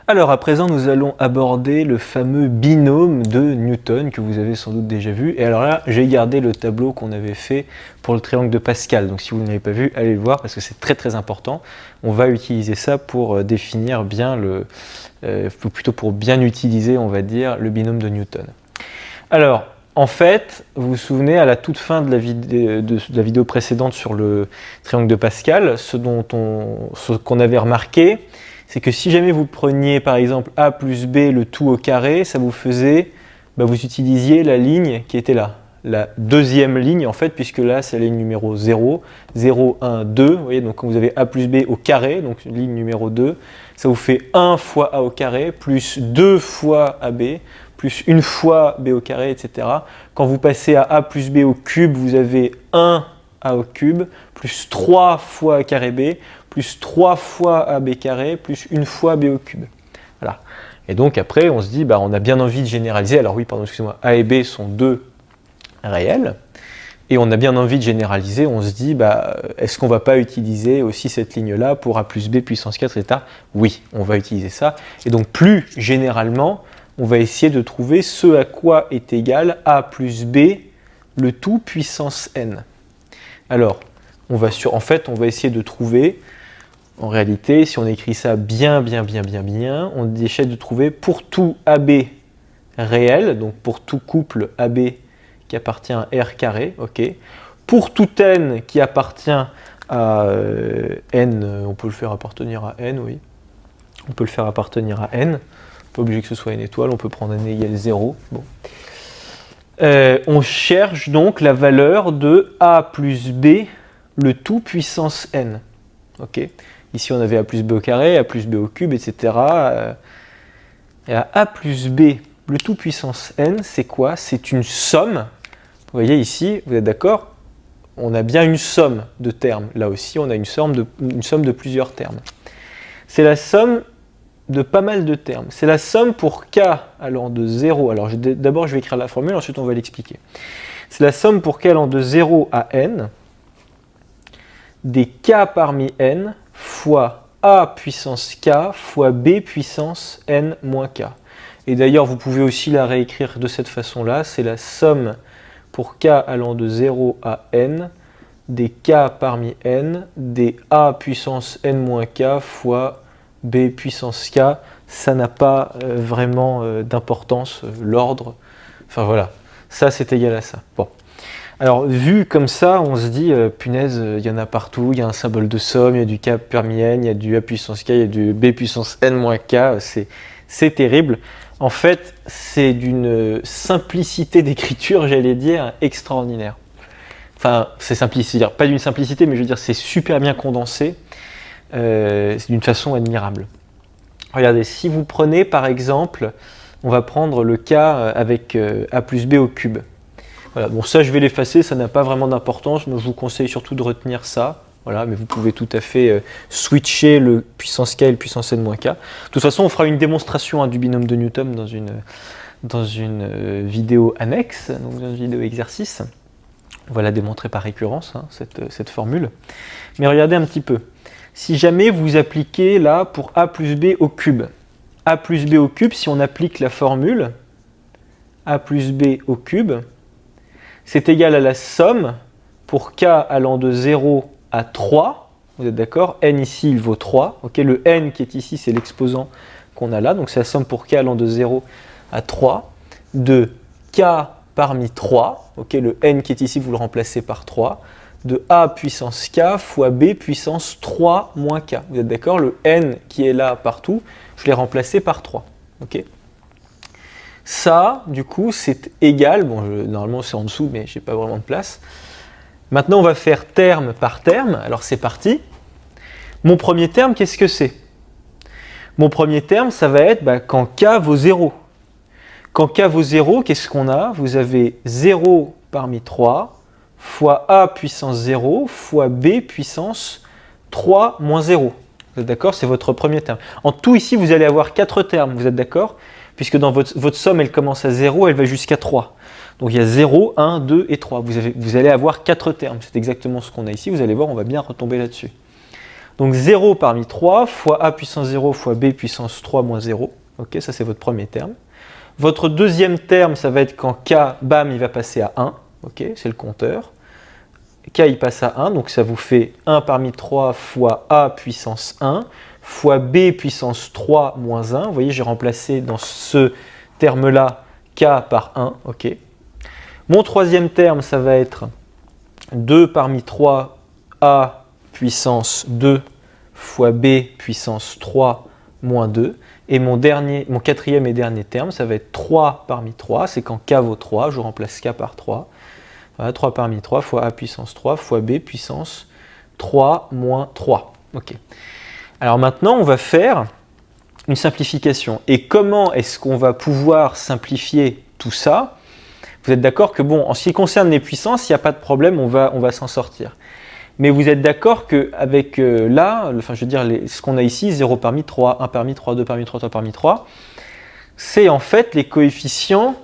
Alors à présent, nous allons aborder le fameux binôme de Newton que vous avez sans doute déjà vu. Et alors là, j'ai gardé le tableau qu'on avait fait pour le triangle de Pascal. Donc si vous ne l'avez pas vu, allez le voir parce que c'est très très important. On va utiliser ça pour définir bien plutôt pour bien utiliser, on va dire, le binôme de Newton. Alors, en fait, vous vous souvenez à la toute fin de la vidéo précédente sur le triangle de Pascal, ce qu'on avait remarqué, c'est que si jamais vous preniez par exemple a plus b le tout au carré, ça vous faisait, vous utilisiez la ligne qui était là, la deuxième ligne en fait, puisque là c'est la ligne numéro 0, 0, 1, 2, vous voyez, donc quand vous avez a plus b au carré, donc ligne numéro 2, ça vous fait 1 fois a au carré, plus 2 fois ab, plus 1 fois b au carré, etc. Quand vous passez à a plus b au cube, vous avez 1 a au cube, plus 3 fois a carré b, plus 3 fois ab carré, plus 1 fois b au cube. Voilà. Et donc après, on se dit, on a bien envie de généraliser. Alors oui, pardon, excusez-moi, a et b sont deux réels. Et on a bien envie de généraliser. On se dit, est-ce qu'on ne va pas utiliser aussi cette ligne-là pour a plus b puissance 4, etc. Oui, on va utiliser ça. Et donc plus généralement, on va essayer de trouver ce à quoi est égal a plus b le tout puissance n. Alors, on va essayer de trouver, en réalité, si on écrit ça bien, on essaie de trouver pour tout AB réel, donc pour tout couple AB qui appartient à R carré, ok, pour tout n qui appartient à n, on peut le faire appartenir à n, oui, on peut le faire appartenir à n, pas obligé que ce soit une étoile, on peut prendre n égale 0, bon. On cherche donc la valeur de a plus b le tout puissance n. Okay. Ici on avait a plus b au carré, a plus b au cube, etc. Et à a plus b le tout puissance n, c'est quoi? C'est une somme. Vous voyez ici, vous êtes d'accord? On a bien une somme de termes. Là aussi, on a une somme de plusieurs termes. C'est la somme de pas mal de termes. C'est la somme pour k allant de 0. Alors d'abord, je vais écrire la formule, ensuite on va l'expliquer. C'est la somme pour k allant de 0 à n des k parmi n fois a puissance k fois b puissance n moins k. Et d'ailleurs, vous pouvez aussi la réécrire de cette façon-là. C'est la somme pour k allant de 0 à n des k parmi n des a puissance n moins k fois b puissance k. Ça n'a pas vraiment d'importance, l'ordre. Enfin voilà, ça c'est égal à ça. Bon. Alors, vu comme ça, on se dit, punaise, il y en a partout, il y a un symbole de somme, il y a du k parmi n, il y a du a puissance k, il y a du b puissance n moins k, c'est terrible. En fait, c'est d'une simplicité d'écriture, j'allais dire, extraordinaire. Enfin, c'est simplicité, pas d'une simplicité, mais je veux dire, c'est super bien condensé, c'est d'une façon admirable. Regardez, si vous prenez par exemple, on va prendre le cas avec a plus b au cube. Voilà, bon ça je vais l'effacer, ça n'a pas vraiment d'importance, mais je vous conseille surtout de retenir ça. Voilà, mais vous pouvez tout à fait switcher le puissance k et le puissance n moins k. De toute façon, on fera une démonstration du binôme de Newton dans une vidéo annexe, donc dans une vidéo exercice. On va la démontrer par récurrence, cette formule. Mais regardez un petit peu. Si jamais vous appliquez là pour a plus b au cube, a plus b au cube, si on applique la formule a plus b au cube, c'est égal à la somme pour k allant de 0 à 3, vous êtes d'accord? N ici, il vaut 3. Okay, le n qui est ici, c'est l'exposant qu'on a là. Donc c'est la somme pour k allant de 0 à 3 de k parmi 3. Okay, le n qui est ici, vous le remplacez par 3. De a puissance k fois b puissance 3 moins k. Vous êtes d'accord? Le n qui est là partout, je l'ai remplacé par 3. Okay. Ça, du coup, c'est égal, normalement c'est en dessous, mais je n'ai pas vraiment de place. Maintenant, on va faire terme par terme. Alors, c'est parti. Mon premier terme, qu'est-ce que c'est? Mon premier terme, ça va être quand k vaut 0. Quand k vaut 0, qu'est-ce qu'on a? Vous avez 0 parmi 3 fois a puissance 0 fois b puissance 3 moins 0. Vous êtes d'accord? C'est votre premier terme. En tout, ici, vous allez avoir 4 termes. Vous êtes d'accord? Puisque dans votre somme, elle commence à 0, elle va jusqu'à 3. Donc il y a 0, 1, 2 et 3. Vous allez avoir 4 termes. C'est exactement ce qu'on a ici. Vous allez voir, on va bien retomber là-dessus. Donc 0 parmi 3 fois a puissance 0 fois b puissance 3 moins 0. Ok, ça c'est votre premier terme. Votre deuxième terme, ça va être quand k, bam, il va passer à 1. Ok, c'est le compteur. K, il passe à 1, donc ça vous fait 1 parmi 3 fois a puissance 1 fois b puissance 3 moins 1. Vous voyez, j'ai remplacé dans ce terme-là k par 1. Ok. Mon troisième terme, ça va être 2 parmi 3 a puissance 2 fois b puissance 3 moins 2. Et mon quatrième et dernier terme, ça va être 3 parmi 3. C'est quand k vaut 3, je remplace k par 3. Voilà, 3 parmi 3 fois a puissance 3 fois b puissance 3 moins 3. Ok. Alors maintenant, on va faire une simplification. Et comment est-ce qu'on va pouvoir simplifier tout ça? Vous êtes d'accord que, bon, en ce qui concerne les puissances, il n'y a pas de problème, on va s'en sortir. Mais vous êtes d'accord qu'avec ce qu'on a ici, 0 parmi 3, 1 parmi 3, 2 parmi 3, 3 parmi 3, c'est en fait les coefficients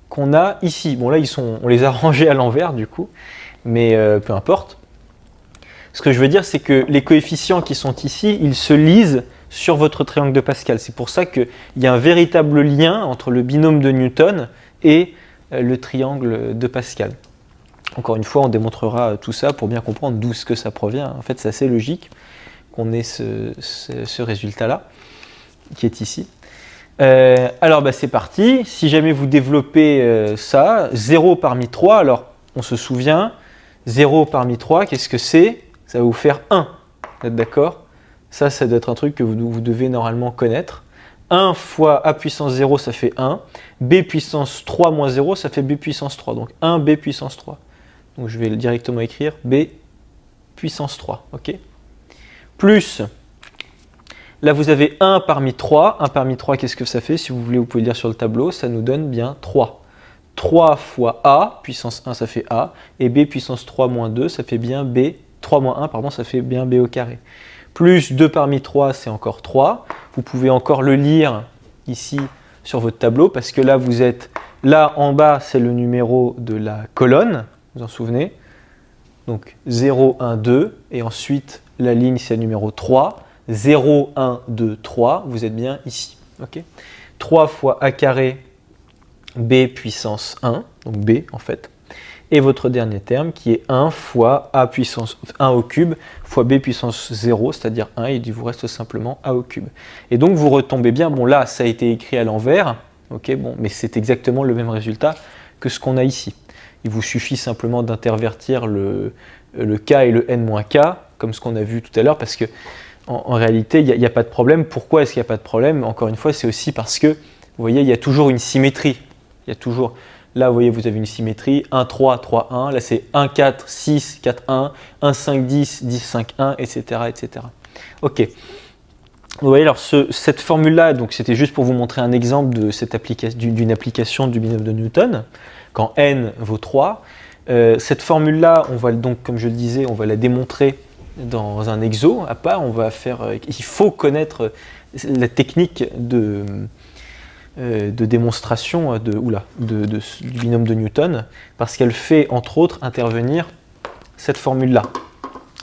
qu'on a ici. Bon là, on les a rangés à l'envers du coup, mais peu importe. Ce que je veux dire, c'est que les coefficients qui sont ici, ils se lisent sur votre triangle de Pascal. C'est pour ça qu'il y a un véritable lien entre le binôme de Newton et le triangle de Pascal. Encore une fois, on démontrera tout ça pour bien comprendre d'où ce que ça provient. En fait, c'est assez logique qu'on ait ce résultat-là, qui est ici. Alors, c'est parti. Si jamais vous développez ça, 0 parmi 3, alors on se souvient, 0 parmi 3, qu'est-ce que c'est? Ça va vous faire 1. Vous êtes d'accord? Ça doit être un truc que vous devez normalement connaître. 1 fois a puissance 0, ça fait 1. B puissance 3 moins 0, ça fait b puissance 3. Donc 1 b puissance 3. Donc je vais directement écrire b puissance 3. Ok? Plus, là vous avez 1 parmi 3. 1 parmi 3, qu'est-ce que ça fait? Si vous voulez, vous pouvez le dire sur le tableau. Ça nous donne bien 3. 3 fois a, puissance 1, ça fait a. Et b puissance 3 moins 2, ça fait bien b. 3 moins 1, pardon, ça fait bien b au carré. Plus 2 parmi 3, c'est encore 3. Vous pouvez encore le lire ici sur votre tableau, parce que là, vous êtes là en bas, c'est le numéro de la colonne, vous vous en souvenez? Donc 0, 1, 2, et ensuite la ligne, c'est le numéro 3. 0, 1, 2, 3, vous êtes bien ici. Okay, 3 fois a carré b puissance 1, donc b en fait. Et votre dernier terme qui est 1 fois a puissance 1 au cube fois b puissance 0, c'est-à-dire 1, et il vous reste simplement a au cube. Et donc vous retombez bien, bon là ça a été écrit à l'envers, ok, bon, mais c'est exactement le même résultat que ce qu'on a ici. Il vous suffit simplement d'intervertir le k et le n-k, comme ce qu'on a vu tout à l'heure, parce que en réalité il n'y a pas de problème. Pourquoi est-ce qu'il n'y a pas de problème? Encore une fois, c'est aussi parce que, vous voyez, il y a toujours une symétrie. Il y a toujours... Là, vous voyez, vous avez une symétrie, 1, 3, 3, 1. Là, c'est 1, 4, 6, 4, 1, 1, 5, 10, 10, 5, 1, etc. etc. Ok. Vous voyez, alors cette formule-là, donc c'était juste pour vous montrer un exemple de d'une application du binôme de Newton, quand n vaut 3. Cette formule-là, on va donc, comme je le disais, on va la démontrer dans un exo à part. Il faut connaître la technique de démonstration du binôme de Newton, parce qu'elle fait entre autres intervenir cette formule-là,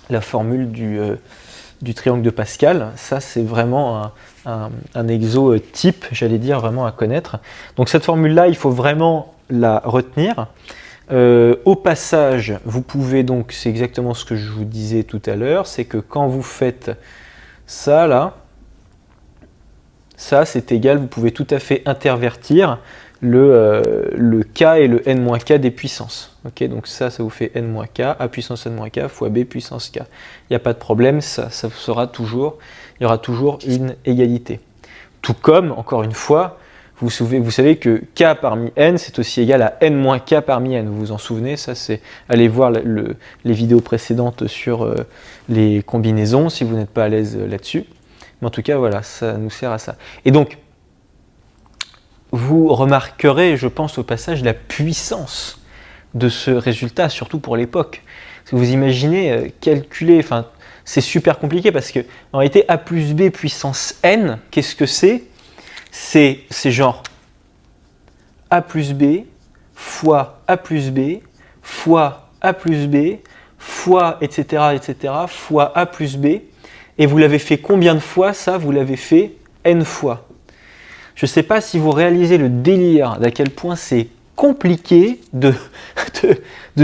la formule du triangle de Pascal. Ça, c'est vraiment un exo type, j'allais dire, vraiment à connaître. Donc cette formule-là, il faut vraiment la retenir. Au passage, vous pouvez donc, c'est exactement ce que je vous disais tout à l'heure, c'est que quand vous faites ça là, ça c'est égal, vous pouvez tout à fait intervertir le k et le n-k des puissances. Okay, donc ça vous fait n-k, a puissance n-k fois b puissance k. Il n'y a pas de problème, ça sera toujours, il y aura toujours une égalité. Tout comme, encore une fois, vous savez que k parmi n, c'est aussi égal à n-k parmi n. Vous vous en souvenez? Ça, c'est allez voir les vidéos précédentes sur les combinaisons, si vous n'êtes pas à l'aise là-dessus. Mais en tout cas, voilà, ça nous sert à ça. Et donc, vous remarquerez, je pense, au passage, la puissance de ce résultat, surtout pour l'époque. Vous imaginez calculer, enfin, c'est super compliqué parce que, en réalité, a plus b puissance n, qu'est-ce que c'est? C'est genre a plus b fois a plus b fois a plus b fois etc. fois a plus b. Et vous l'avez fait combien de fois ça? Vous l'avez fait n fois. Je ne sais pas si vous réalisez le délire d'à quel point c'est compliqué de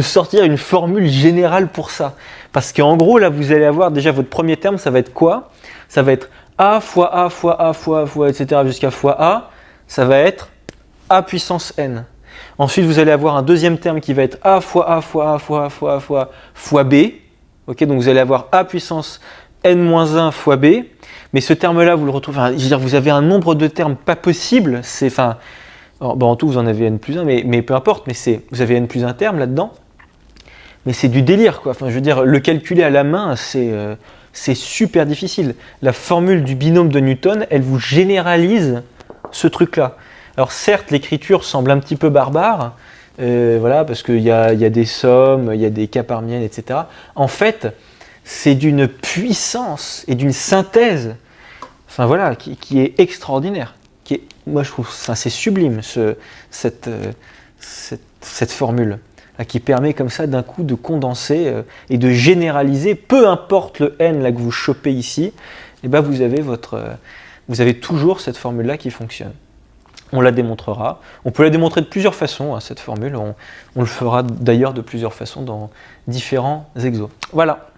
sortir une formule générale pour ça. Parce qu'en gros, là, vous allez avoir déjà votre premier terme, ça va être quoi? Ça va être A fois A fois A fois A fois, etc. jusqu'à fois A. Ça va être A puissance n. Ensuite, vous allez avoir un deuxième terme qui va être A fois A fois A fois A fois A fois B. Okay, donc vous allez avoir A puissance n-1 fois B. Mais ce terme-là, vous le retrouvez, je veux dire, vous avez un nombre de termes pas possible. En tout, vous en avez n plus 1, mais peu importe, vous avez n plus 1 terme là-dedans. Mais c'est du délire, quoi. Enfin, je veux dire, le calculer à la main, c'est super difficile. La formule du binôme de Newton, elle vous généralise ce truc-là. Alors certes, l'écriture semble un petit peu barbare, voilà, parce qu'il y a des sommes, il y a des cas parmi n, etc. En fait, c'est d'une puissance et d'une synthèse, enfin voilà, qui est extraordinaire. Moi, je trouve ça c'est sublime cette formule qui permet comme ça d'un coup de condenser et de généraliser, peu importe le n là que vous chopez ici, et ben vous avez toujours cette formule là qui fonctionne. On la démontrera. On peut la démontrer de plusieurs façons, cette formule. On le fera d'ailleurs de plusieurs façons dans différents exos. Voilà.